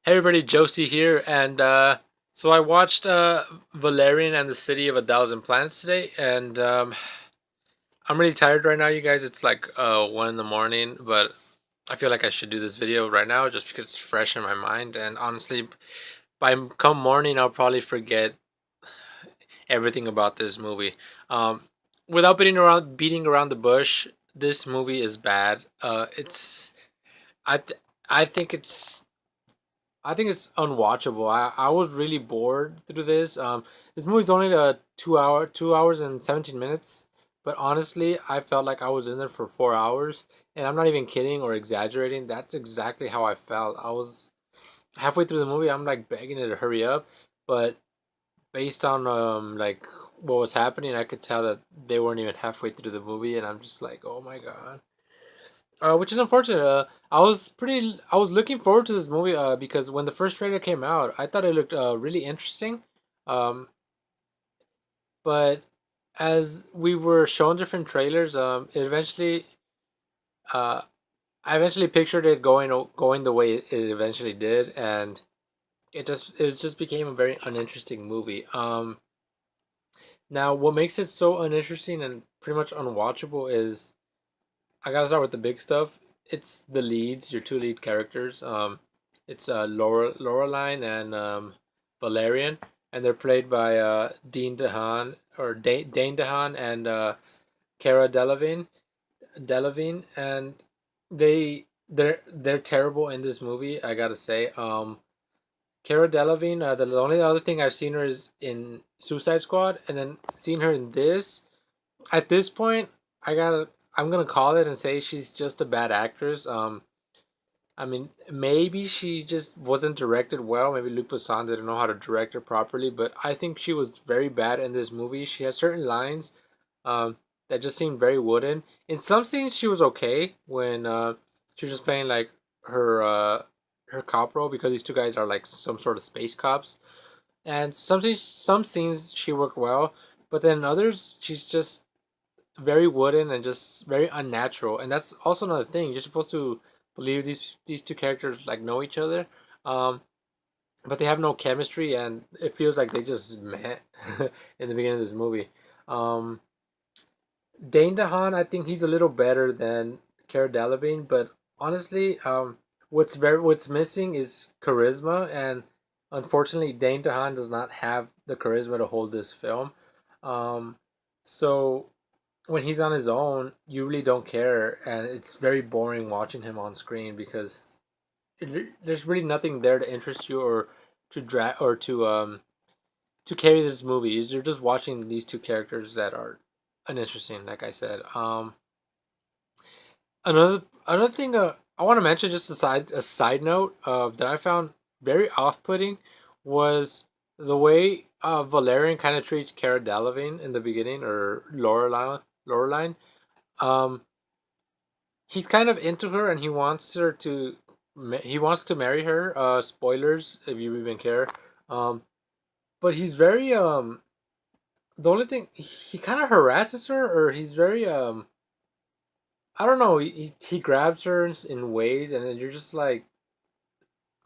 Hey everybody, Josie here, and so I watched Valerian and the City of a Thousand Planets today, and I'm really tired right now, you guys. It's like 1 in the morning, but I feel like I should do this video right now just because it's fresh in my mind. And honestly, by come morning, I'll probably forget everything about this movie. Um, Without beating around the bush, this movie is bad. I th- I think it's unwatchable. I was really bored through this. This movie's only 2 hours and 17 minutes, but honestly, I felt like I was in there for 4 hours, and I'm not even kidding or exaggerating. That's exactly how I felt. I was halfway through the movie. I'm like begging it to hurry up, but based on like what was happening, I could tell that they weren't even halfway through the movie, and I'm just like, oh my god. Which is unfortunate. I was looking forward to this movie. Because when the first trailer came out, I thought it looked really interesting. Um, but as we were shown different trailers, uh, I eventually pictured it going the way it eventually did, and it just became a very uninteresting movie. Now what makes it so uninteresting and pretty much unwatchable is I gotta start with the big stuff. It's the leads, your two lead characters. It's Laureline and Valerian, and they're played by Dean DeHaan or Dane DeHaan and Cara Delevingne, and they're terrible in this movie. I gotta say. Cara Delevingne. The only other thing I've seen her is in Suicide Squad, and then seeing her in this. At this point, I'm gonna call it and say she's just a bad actress. I mean, maybe she just wasn't directed well. Maybe Luc Besson didn't know how to direct her properly. But I think she was very bad in this movie. She has certain lines, that just seemed very wooden. In some scenes, she was okay when she was just playing like her her cop role because these two guys are like some sort of space cops. And some scenes she worked well, but then in others she's just very wooden and just very unnatural. And that's also another thing. You're supposed to believe these two characters like know each other, um, but they have no chemistry, and it feels like they just met in the beginning of this movie. Um, Dane DeHaan, I think he's a little better than Cara Delevingne, but honestly, what's missing is charisma, and unfortunately, Dane DeHaan does not have the charisma to hold this film. Um, so when he's on his own, you really don't care, and it's very boring watching him on screen because there's really nothing there to interest you or to drag or to carry this movie. You're just watching these two characters that are uninteresting, like I said. Another thing I want to mention, just a side note that I found very off putting was the way Valerian kind of treats Cara Delevingne in the beginning, or Laureline. Um, he's kind of into her and he wants to marry her. Spoilers if you even care. Um, but he's very the only thing he kind of harasses her, or he's very I don't know. He grabs her in ways, and then you're just like,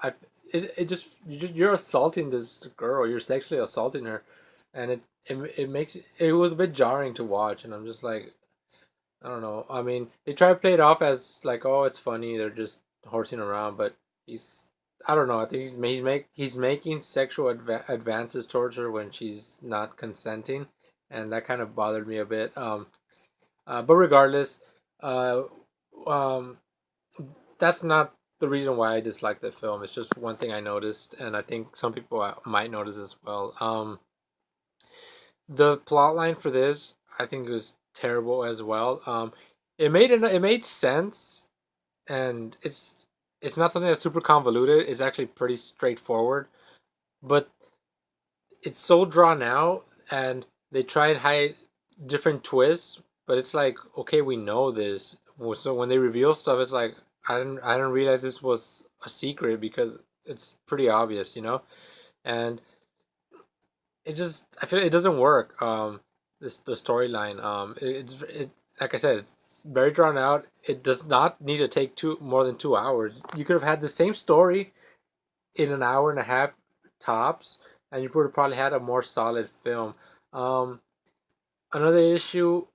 I it just you're assaulting this girl. You're sexually assaulting her, and it makes it was a bit jarring to watch. And I'm just like, I don't know. I mean, they try to play it off as like, oh, it's funny. They're just horsing around, but he's I don't know. I think he's making sexual advances towards her when she's not consenting, and that kind of bothered me a bit. But regardless, uh, um, that's not the reason why I dislike the film. It's just one thing I noticed, and I think some people might notice as well. The plot line for this, I think, was terrible as well. It made sense, and it's not something that's super convoluted. It's actually pretty straightforward, but it's so drawn out, and they try and hide different twists. But it's like, okay, we know this. So when they reveal stuff, it's like I didn't realize this was a secret because it's pretty obvious, you know. And it just I feel it doesn't work. The storyline. It like I said, it's very drawn out. It does not need to take two more than 2 hours. You could have had the same story in an hour and a half tops, and you would have probably had a more solid film. Um, Another issue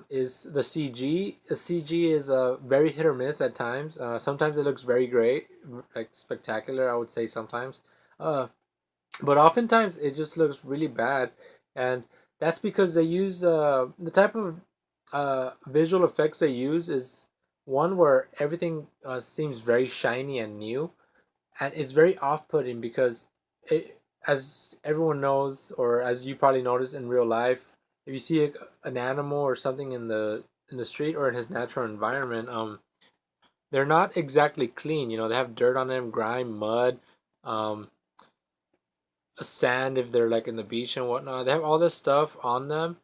is the CG. The CG is very hit or miss at times. Sometimes it looks very great, like spectacular, I would say sometimes. Uh, but oftentimes it just looks really bad, and that's because they use the type of visual effects they use is one where everything seems very shiny and new, and it's very off-putting because it, as everyone knows, or as you probably notice in real life, if you see an animal or something in the street or in his natural environment, they're not exactly clean. You know, they have dirt on them, grime, mud, um, sand if they're like in the beach and whatnot. They have all this stuff on them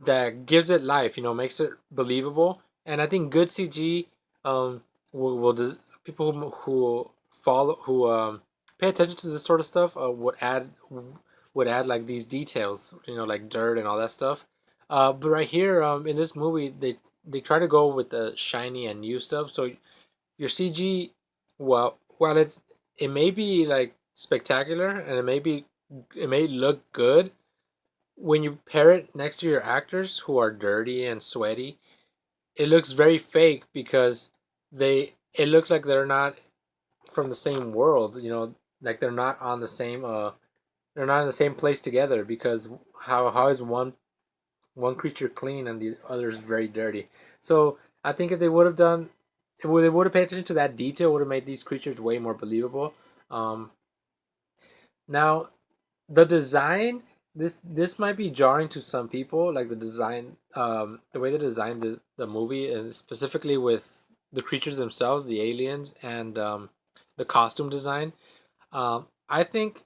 that gives it life. You know, makes it believable. And I think good CG will people who follow who pay attention to this sort of stuff would add like these details. You know, like dirt and all that stuff. But right here in this movie they try to go with the shiny and new stuff. So your CG, while it may be like spectacular and it may look good, when you pair it next to your actors who are dirty and sweaty, it looks very fake because it looks like they're not from the same world, you know, like they're not in the same place together because how is one creature clean and the other is very dirty. So I think if they would have done, if they would have paid attention to that detail, would have made these creatures way more believable. Um, Now, the design, this might be jarring to some people, like the design, the way they designed the movie, and specifically with the creatures themselves, the aliens, and the costume design. I think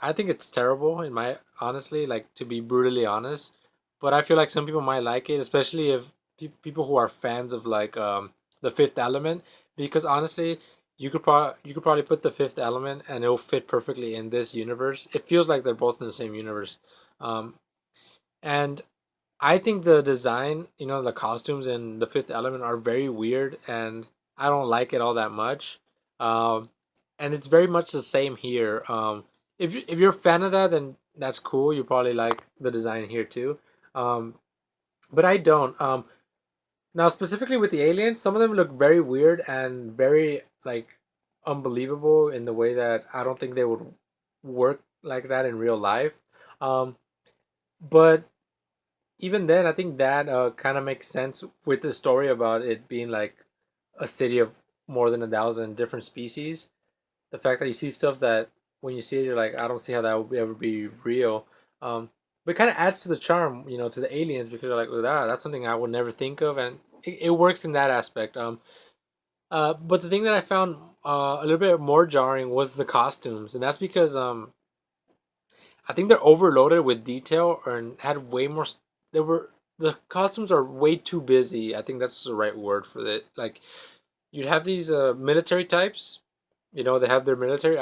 it's terrible in my honestly, like to be brutally honest. But I feel like some people might like it, especially if people who are fans of like the Fifth Element, because honestly, you could probably put the Fifth Element and it'll fit perfectly in this universe. It feels like they're both in the same universe, um, and I think the design, you know, the costumes in the Fifth Element are very weird, and I don't like it all that much. Um, and it's very much the same here. If you're a fan of that, then that's cool. You probably like the design here too. Um, but I don't. Now specifically with the aliens, some of them look very weird and very like unbelievable in the way that I don't think they would work like that in real life. Um, but even then, I think that kind of makes sense with the story about it being like a city of more than 1,000 different species. The fact that you see stuff that when you see it, you're like, I don't see how that would ever be real. Um, but it kind of adds to the charm, you know, to the aliens because you're like, well, that's something I would never think of, and it works in that aspect. But the thing that I found a little bit more jarring was the costumes, and that's because I think they're overloaded with detail and had way more. They were the costumes are way too busy. I think that's the right word for it. Like you'd have these military types, you know, they have their military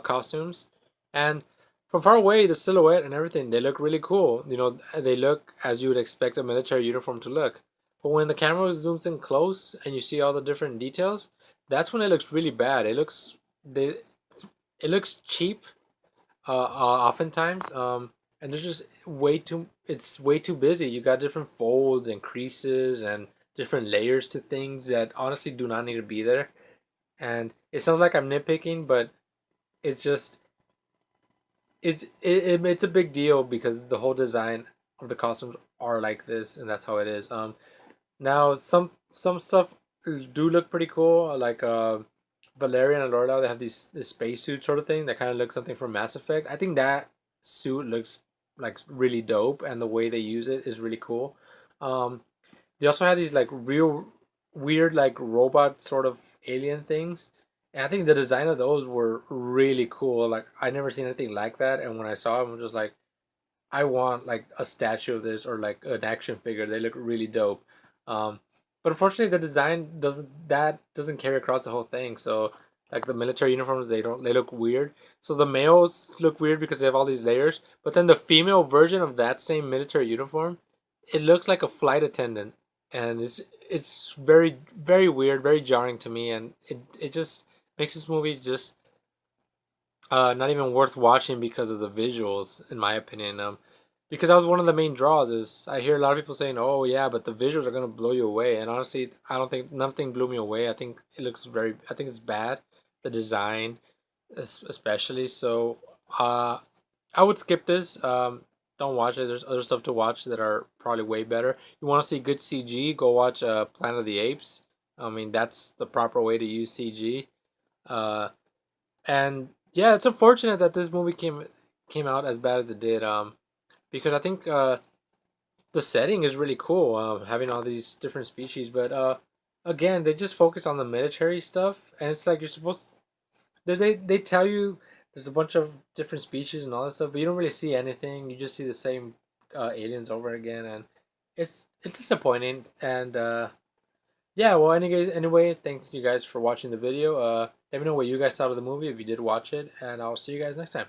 costumes, and from far away, the silhouette and everything, they look really cool. You know, they look as you would expect a military uniform to look. But when the camera zooms in close and you see all the different details, that's when it looks really bad. It looks cheap oftentimes and there's just way too it's way too busy. You got different folds and creases and different layers to things that honestly do not need to be there, and it sounds like I'm nitpicking, but it's just it's a big deal because the whole design of the costumes are like this and that's how it is. Now some stuff do look pretty cool, like Valerian and Lorelai. They have these this spacesuit sort of thing that kind of looks something from Mass Effect. I think that suit looks like really dope, and the way they use it is really cool. Um, they also had these like real weird like robot sort of alien things. And I think the design of those were really cool. Like I never seen anything like that, and when I saw them, I'm just like, I want like a statue of this or like an action figure. They look really dope. Um, but unfortunately, the design doesn't carry across the whole thing. So like the military uniforms, they look weird. So the males look weird because they have all these layers. But then the female version of that same military uniform, it looks like a flight attendant, and it's very weird, very jarring to me, and it just makes this movie just not even worth watching because of the visuals, in my opinion. Because that was one of the main draws. Is I hear a lot of people saying, "Oh yeah, but the visuals are gonna blow you away." And honestly, I don't think nothing blew me away. I think it looks very. I think it's bad. The design, especially. So, uh, I would skip this. Don't watch it. There's other stuff to watch that are probably way better. You want to see good CG? Go watch Planet of the Apes. I mean, that's the proper way to use CG. Uh, and yeah, it's unfortunate that this movie came out as bad as it did. Because I think the setting is really cool. Having all these different species, but again, they just focus on the military stuff, and it's like you're supposed. They tell you there's a bunch of different species and all that stuff, but you don't really see anything. You just see the same aliens over again, and it's disappointing. And yeah, well, anyway, thanks you guys for watching the video. Let me know what you guys thought of the movie if you did watch it, and I'll see you guys next time.